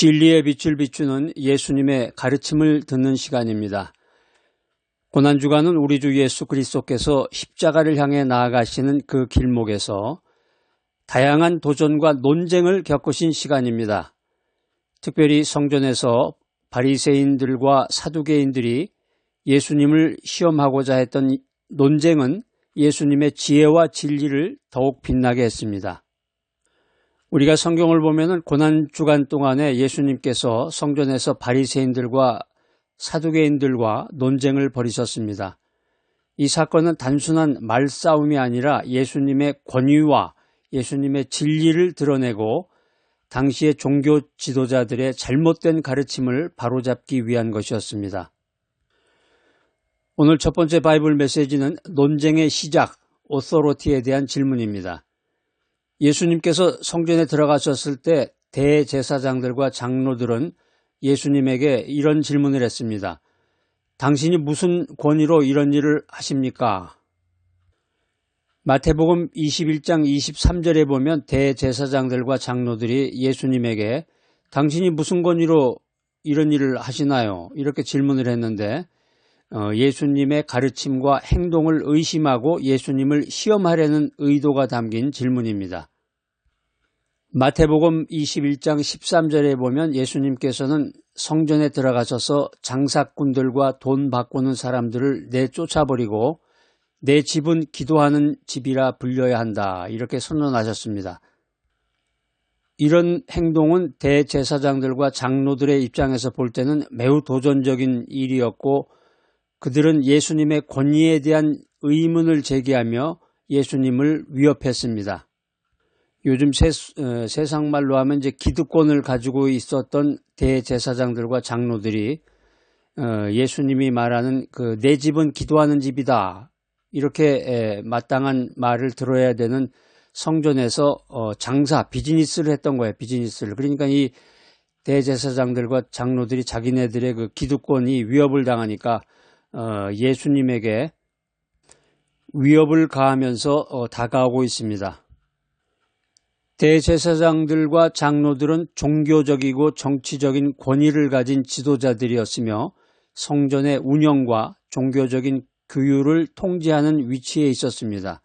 진리의 빛을 비추는 예수님의 가르침을 듣는 시간입니다. 고난주간은 우리 주 예수 그리스도께서 십자가를 향해 나아가시는 그 길목에서 다양한 도전과 논쟁을 겪으신 시간입니다. 특별히 성전에서 바리새인들과 사두개인들이 예수님을 시험하고자 했던 논쟁은 예수님의 지혜와 진리를 더욱 빛나게 했습니다. 우리가 성경을 보면 고난주간 동안에 예수님께서 성전에서 바리새인들과 사두개인들과 논쟁을 벌이셨습니다. 이 사건은 단순한 말싸움이 아니라 예수님의 권위와 예수님의 진리를 드러내고 당시의 종교 지도자들의 잘못된 가르침을 바로잡기 위한 것이었습니다. 오늘 첫 번째 바이블 메시지는 논쟁의 시작, 오소로티에 대한 질문입니다. 예수님께서 성전에 들어가셨을 때 대제사장들과 장로들은 예수님에게 이런 질문을 했습니다. 당신이 무슨 권위로 이런 일을 하십니까? 마태복음 21장 23절에 보면 대제사장들과 장로들이 예수님에게 당신이 무슨 권위로 이런 일을 하시나요? 이렇게 질문을 했는데 예수님의 가르침과 행동을 의심하고 예수님을 시험하려는 의도가 담긴 질문입니다. 마태복음 21장 13절에 보면 예수님께서는 성전에 들어가셔서 장사꾼들과 돈 바꾸는 사람들을 내쫓아버리고 내 집은 기도하는 집이라 불려야 한다 이렇게 선언하셨습니다. 이런 행동은 대제사장들과 장로들의 입장에서 볼 때는 매우 도전적인 일이었고 그들은 예수님의 권위에 대한 의문을 제기하며 예수님을 위협했습니다. 요즘 세상 말로 하면 이제 기득권을 가지고 있었던 대제사장들과 장로들이 예수님이 말하는 그 내 집은 기도하는 집이다 이렇게 마땅한 말을 들어야 되는 성전에서 비즈니스를 했던 거예요. 비즈니스를. 그러니까 이 대제사장들과 장로들이 자기네들의 그 기득권이 위협을 당하니까 예수님에게 위협을 가하면서 다가오고 있습니다. 대제사장들과 장로들은 종교적이고 정치적인 권위를 가진 지도자들이었으며 성전의 운영과 종교적인 규율을 통제하는 위치에 있었습니다.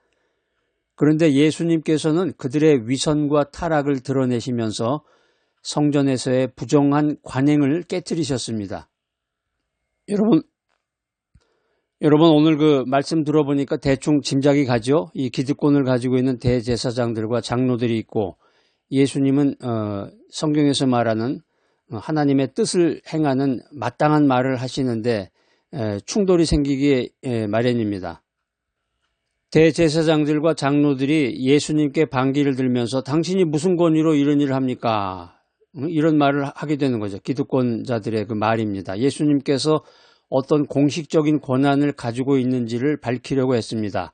그런데 예수님께서는 그들의 위선과 타락을 드러내시면서 성전에서의 부정한 관행을 깨뜨리셨습니다. 여러분 오늘 그 말씀 들어보니까 대충 짐작이 가죠. 이 기득권을 가지고 있는 대제사장들과 장로들이 있고 예수님은 성경에서 말하는 하나님의 뜻을 행하는 마땅한 말을 하시는데 충돌이 생기기 마련입니다. 대제사장들과 장로들이 예수님께 반기를 들면서 당신이 무슨 권위로 이런 일을 합니까? 이런 말을 하게 되는 거죠. 기득권자들의 그 말입니다. 예수님께서 어떤 공식적인 권한을 가지고 있는지를 밝히려고 했습니다.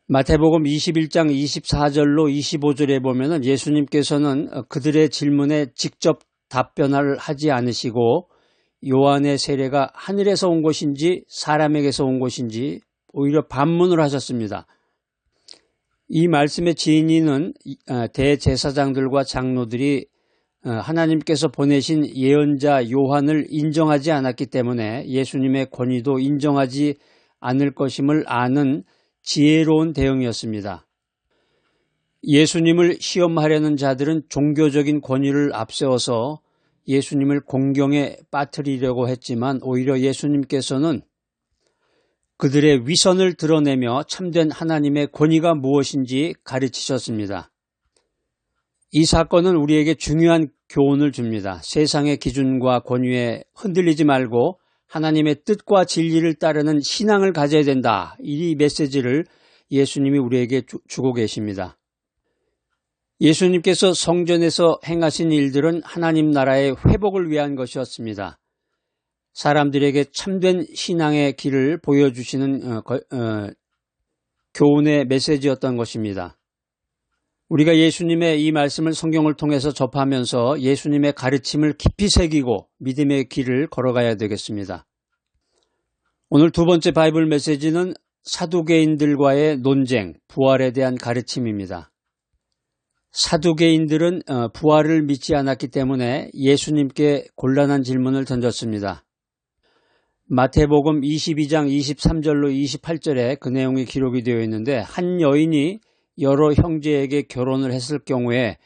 마태복음 21장 24절로 25절에 보면 예수님께서는 그들의 질문에 직접 답변을 하지 않으시고 요한의 세례가 하늘에서 온 것인지 사람에게서 온 것인지 오히려 반문을 하셨습니다. 이 말씀의 진위는 대제사장들과 장로들이 하나님께서 보내신 예언자 요한을 인정하지 않았기 때문에 예수님의 권위도 인정하지 않을 것임을 아는 지혜로운 대응이었습니다. 예수님을 시험하려는 자들은 종교적인 권위를 앞세워서 예수님을 공경에 빠뜨리려고 했지만 오히려 예수님께서는 그들의 위선을 드러내며 참된 하나님의 권위가 무엇인지 가르치셨습니다. 이 사건은 우리에게 중요한 교훈을 줍니다. 세상의 기준과 권위에 흔들리지 말고 하나님의 뜻과 진리를 따르는 신앙을 가져야 된다. 이 메시지를 예수님이 우리에게 주고 계십니다. 예수님께서 성전에서 행하신 일들은 하나님 나라의 회복을 위한 것이었습니다. 사람들에게 참된 신앙의 길을 보여주시는 교훈의 메시지였던 것입니다. 우리가 예수님의 이 말씀을 성경을 통해서 접하면서 예수님의 가르침을 깊이 새기고 믿음의 길을 걸어가야 되겠습니다. 오늘 두 번째 바이블 메시지는 사두개인들과의 논쟁, 부활에 대한 가르침입니다. 사두개인들은 부활을 믿지 않았기 때문에 예수님께 곤란한 질문을 던졌습니다. 마태복음 22장 23절로 28절에 그 내용이 기록이 되어 있는데, 한 여인이 여러 형제에게 결혼을 했을 경우에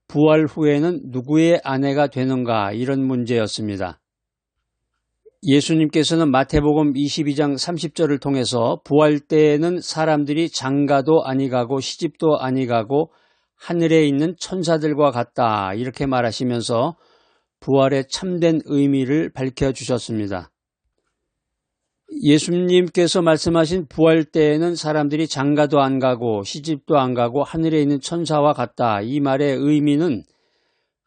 부활 후에는 누구의 아내가 되는가, 이런 문제였습니다. 예수님께서는 마태복음 22장 30절을 통해서 부활 때에는 사람들이 장가도 아니가고 시집도 아니가고 하늘에 있는 천사들과 같다, 이렇게 말하시면서 부활의 참된 의미를 밝혀주셨습니다. 예수님께서 말씀하신 부활 때에는 사람들이 장가도 안 가고 시집도 안 가고 하늘에 있는 천사와 같다, 이 말의 의미는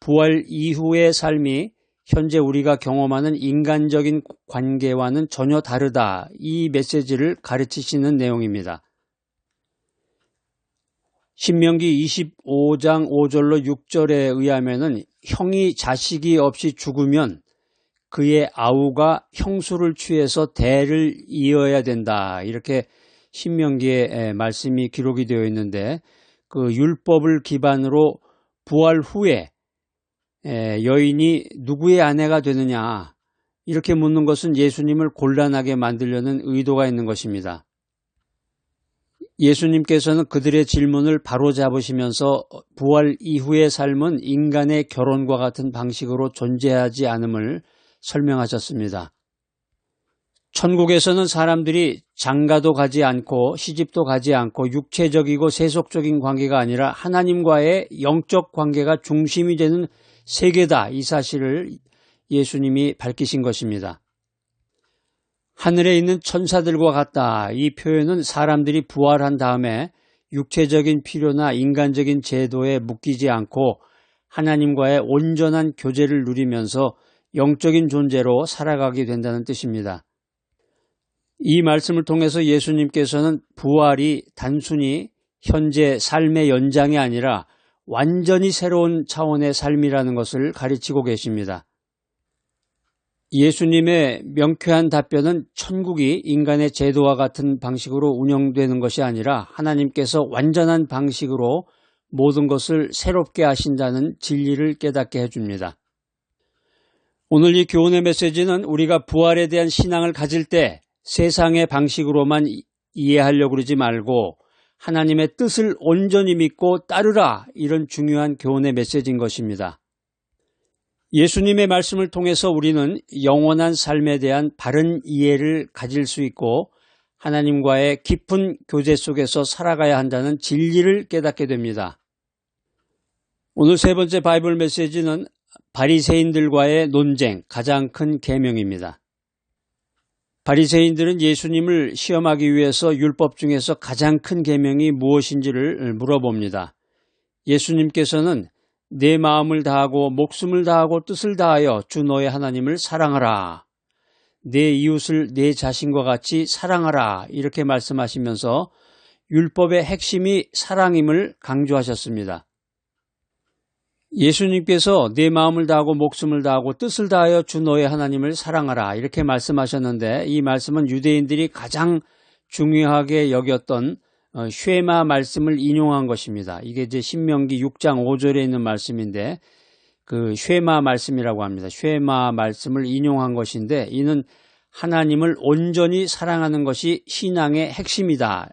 부활 이후의 삶이 현재 우리가 경험하는 인간적인 관계와는 전혀 다르다, 이 메시지를 가르치시는 내용입니다. 신명기 25장 5절로 6절에 의하면은 형이 자식이 없이 죽으면 그의 아우가 형수를 취해서 대를 이어야 된다, 이렇게 신명기에 말씀이 기록이 되어 있는데, 그 율법을 기반으로 부활 후에 여인이 누구의 아내가 되느냐, 이렇게 묻는 것은 예수님을 곤란하게 만들려는 의도가 있는 것입니다. 예수님께서는 그들의 질문을 바로잡으시면서 부활 이후의 삶은 인간의 결혼과 같은 방식으로 존재하지 않음을 설명하셨습니다. 천국에서는 사람들이 장가도 가지 않고 시집도 가지 않고 육체적이고 세속적인 관계가 아니라 하나님과의 영적 관계가 중심이 되는 세계다, 이 사실을 예수님이 밝히신 것입니다. 하늘에 있는 천사들과 같다, 이 표현은 사람들이 부활한 다음에 육체적인 필요나 인간적인 제도에 묶이지 않고 하나님과의 온전한 교제를 누리면서 영적인 존재로 살아가게 된다는 뜻입니다. 이 말씀을 통해서 예수님께서는 부활이 단순히 현재 삶의 연장이 아니라 완전히 새로운 차원의 삶이라는 것을 가르치고 계십니다. 예수님의 명쾌한 답변은 천국이 인간의 제도와 같은 방식으로 운영되는 것이 아니라 하나님께서 완전한 방식으로 모든 것을 새롭게 하신다는 진리를 깨닫게 해줍니다. 오늘 이 교훈의 메시지는 우리가 부활에 대한 신앙을 가질 때 세상의 방식으로만 이해하려고 그러지 말고 하나님의 뜻을 온전히 믿고 따르라, 이런 중요한 교훈의 메시지인 것입니다. 예수님의 말씀을 통해서 우리는 영원한 삶에 대한 바른 이해를 가질 수 있고 하나님과의 깊은 교제 속에서 살아가야 한다는 진리를 깨닫게 됩니다. 오늘 세 번째 바이블 메시지는 바리새인들과의 논쟁, 가장 큰 계명입니다. 바리새인들은 예수님을 시험하기 위해서 율법 중에서 가장 큰 계명이 무엇인지를 물어봅니다. 예수님께서는 내 마음을 다하고 목숨을 다하고 뜻을 다하여 주 너의 하나님을 사랑하라, 내 이웃을 내 자신과 같이 사랑하라, 이렇게 말씀하시면서 율법의 핵심이 사랑임을 강조하셨습니다. 예수님께서 내 마음을 다하고 목숨을 다하고 뜻을 다하여 주 너의 하나님을 사랑하라, 이렇게 말씀하셨는데, 이 말씀은 유대인들이 가장 중요하게 여겼던 쉐마 말씀을 인용한 것입니다. 이게 이제 신명기 6장 5절에 있는 말씀인데, 그 쉐마 말씀이라고 합니다. 쉐마 말씀을 인용한 것인데, 이는 하나님을 온전히 사랑하는 것이 신앙의 핵심이다,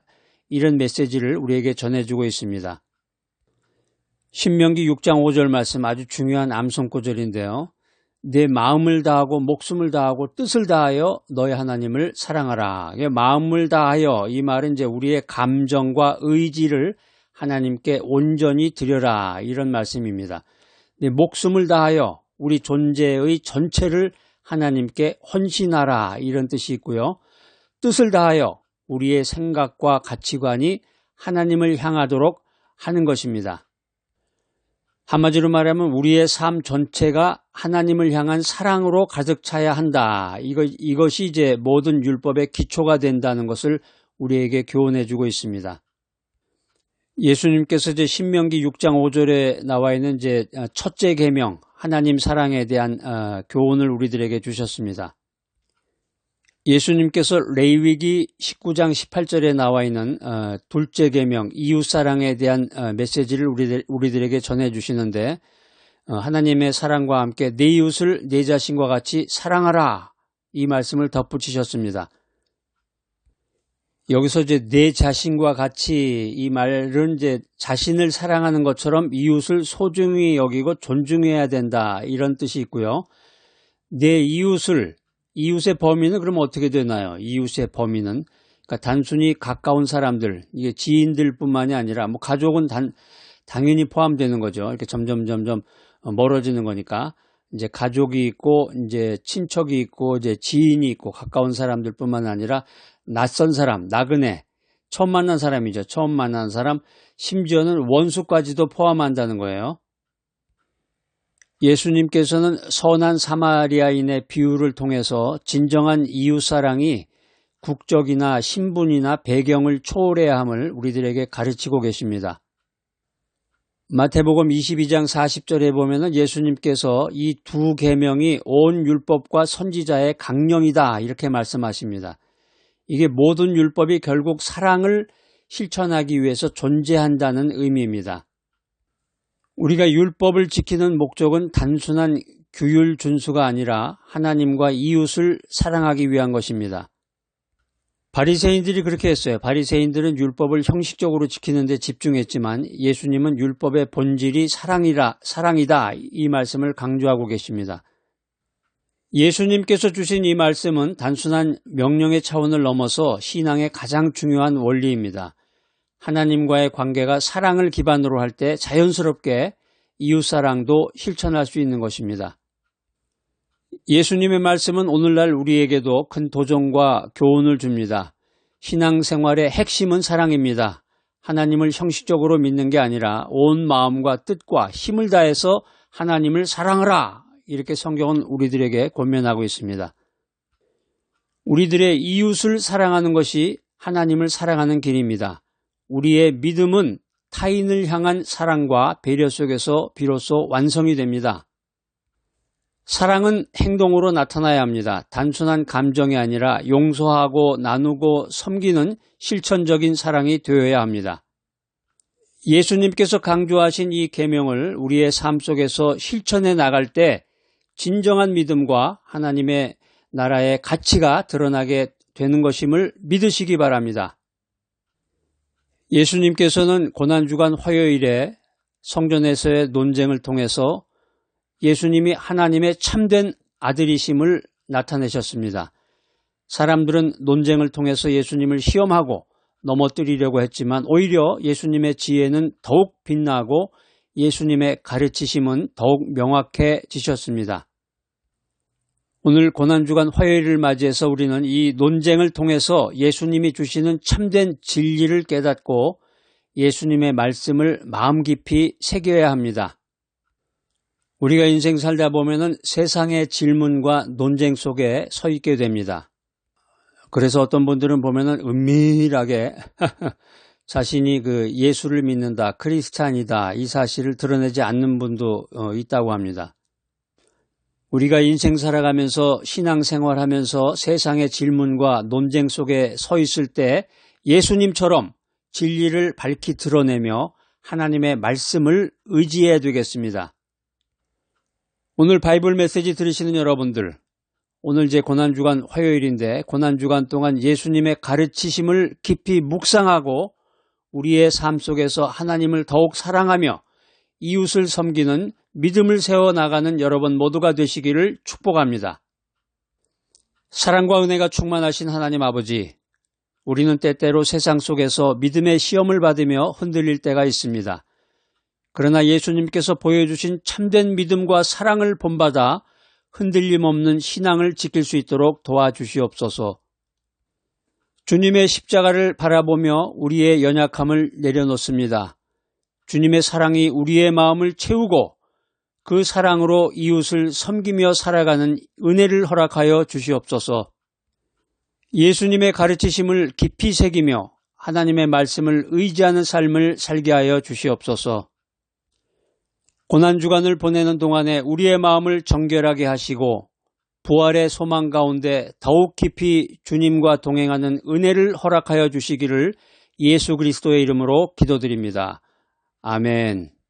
이런 메시지를 우리에게 전해주고 있습니다. 신명기 6장 5절 말씀, 아주 중요한 암송구절인데요. 내 마음을 다하고 목숨을 다하고 뜻을 다하여 너의 하나님을 사랑하라. 마음을 다하여, 이 말은 이제 우리의 감정과 의지를 하나님께 온전히 드려라, 이런 말씀입니다. 내 목숨을 다하여 우리 존재의 전체를 하나님께 헌신하라, 이런 뜻이 있고요. 뜻을 다하여 우리의 생각과 가치관이 하나님을 향하도록 하는 것입니다. 한마디로 말하면 우리의 삶 전체가 하나님을 향한 사랑으로 가득 차야 한다. 이것이 이제 모든 율법의 기초가 된다는 것을 우리에게 교훈해 주고 있습니다. 예수님께서 이제 신명기 6장 5절에 나와 있는 이제 첫째 계명, 하나님 사랑에 대한 교훈을 우리들에게 주셨습니다. 예수님께서 레위기 19장 18절에 나와 있는 둘째 계명 이웃사랑에 대한 메시지를 우리들에게 전해주시는데 하나님의 사랑과 함께 내 이웃을 내 자신과 같이 사랑하라 이 말씀을 덧붙이셨습니다. 여기서 이제 내 자신과 같이 이 말은 이제 자신을 사랑하는 것처럼 이웃을 소중히 여기고 존중해야 된다 이런 뜻이 있고요. 내 이웃의 범위는 그럼 어떻게 되나요? 이웃의 범위는 그러니까 단순히 가까운 사람들, 이게 지인들뿐만이 아니라 뭐 가족은 당연히 포함되는 거죠. 이렇게 점점 멀어지는 거니까 이제 가족이 있고 이제 친척이 있고 이제 지인이 있고 가까운 사람들뿐만 아니라 낯선 사람, 나그네, 처음 만난 사람이죠. 처음 만난 사람, 심지어는 원수까지도 포함한다는 거예요. 예수님께서는 선한 사마리아인의 비유를 통해서 진정한 이웃사랑이 국적이나 신분이나 배경을 초월해야 함을 우리들에게 가르치고 계십니다. 마태복음 22장 40절에 보면은 예수님께서 이 두 계명이 온 율법과 선지자의 강령이다 이렇게 말씀하십니다. 이게 모든 율법이 결국 사랑을 실천하기 위해서 존재한다는 의미입니다. 우리가 율법을 지키는 목적은 단순한 규율 준수가 아니라 하나님과 이웃을 사랑하기 위한 것입니다. 바리새인들이 그렇게 했어요. 바리새인들은 율법을 형식적으로 지키는 데 집중했지만 예수님은 율법의 본질이 사랑이다 이 말씀을 강조하고 계십니다. 예수님께서 주신 이 말씀은 단순한 명령의 차원을 넘어서 신앙의 가장 중요한 원리입니다. 하나님과의 관계가 사랑을 기반으로 할 때 자연스럽게 이웃사랑도 실천할 수 있는 것입니다. 예수님의 말씀은 오늘날 우리에게도 큰 도전과 교훈을 줍니다. 신앙생활의 핵심은 사랑입니다. 하나님을 형식적으로 믿는 게 아니라 온 마음과 뜻과 힘을 다해서 하나님을 사랑하라 이렇게 성경은 우리들에게 권면하고 있습니다. 우리들의 이웃을 사랑하는 것이 하나님을 사랑하는 길입니다. 우리의 믿음은 타인을 향한 사랑과 배려 속에서 비로소 완성이 됩니다. 사랑은 행동으로 나타나야 합니다. 단순한 감정이 아니라 용서하고 나누고 섬기는 실천적인 사랑이 되어야 합니다. 예수님께서 강조하신 이 계명을 우리의 삶 속에서 실천해 나갈 때 진정한 믿음과 하나님의 나라의 가치가 드러나게 되는 것임을 믿으시기 바랍니다. 예수님께서는 고난주간 화요일에 성전에서의 논쟁을 통해서 예수님이 하나님의 참된 아들이심을 나타내셨습니다. 사람들은 논쟁을 통해서 예수님을 시험하고 넘어뜨리려고 했지만 오히려 예수님의 지혜는 더욱 빛나고 예수님의 가르치심은 더욱 명확해지셨습니다. 오늘 고난주간 화요일을 맞이해서 우리는 이 논쟁을 통해서 예수님이 주시는 참된 진리를 깨닫고 예수님의 말씀을 마음 깊이 새겨야 합니다. 우리가 인생 살다 보면은 세상의 질문과 논쟁 속에 서 있게 됩니다. 그래서 어떤 분들은 보면은 은밀하게 자신이 예수를 믿는다, 크리스찬이다 이 사실을 드러내지 않는 분도 있다고 합니다. 우리가 인생 살아가면서 신앙생활하면서 세상의 질문과 논쟁 속에 서 있을 때 예수님처럼 진리를 밝히 드러내며 하나님의 말씀을 의지해야 되겠습니다. 오늘 바이블 메시지 들으시는 여러분들, 오늘 제 고난주간 화요일인데 고난주간 동안 예수님의 가르치심을 깊이 묵상하고 우리의 삶 속에서 하나님을 더욱 사랑하며 이웃을 섬기는 믿음을 세워나가는 여러분 모두가 되시기를 축복합니다. 사랑과 은혜가 충만하신 하나님 아버지, 우리는 때때로 세상 속에서 믿음의 시험을 받으며 흔들릴 때가 있습니다. 그러나 예수님께서 보여주신 참된 믿음과 사랑을 본받아 흔들림 없는 신앙을 지킬 수 있도록 도와주시옵소서. 주님의 십자가를 바라보며 우리의 연약함을 내려놓습니다. 주님의 사랑이 우리의 마음을 채우고 그 사랑으로 이웃을 섬기며 살아가는 은혜를 허락하여 주시옵소서. 예수님의 가르치심을 깊이 새기며 하나님의 말씀을 의지하는 삶을 살게 하여 주시옵소서. 고난주간을 보내는 동안에 우리의 마음을 정결하게 하시고 부활의 소망 가운데 더욱 깊이 주님과 동행하는 은혜를 허락하여 주시기를 예수 그리스도의 이름으로 기도드립니다. 아멘.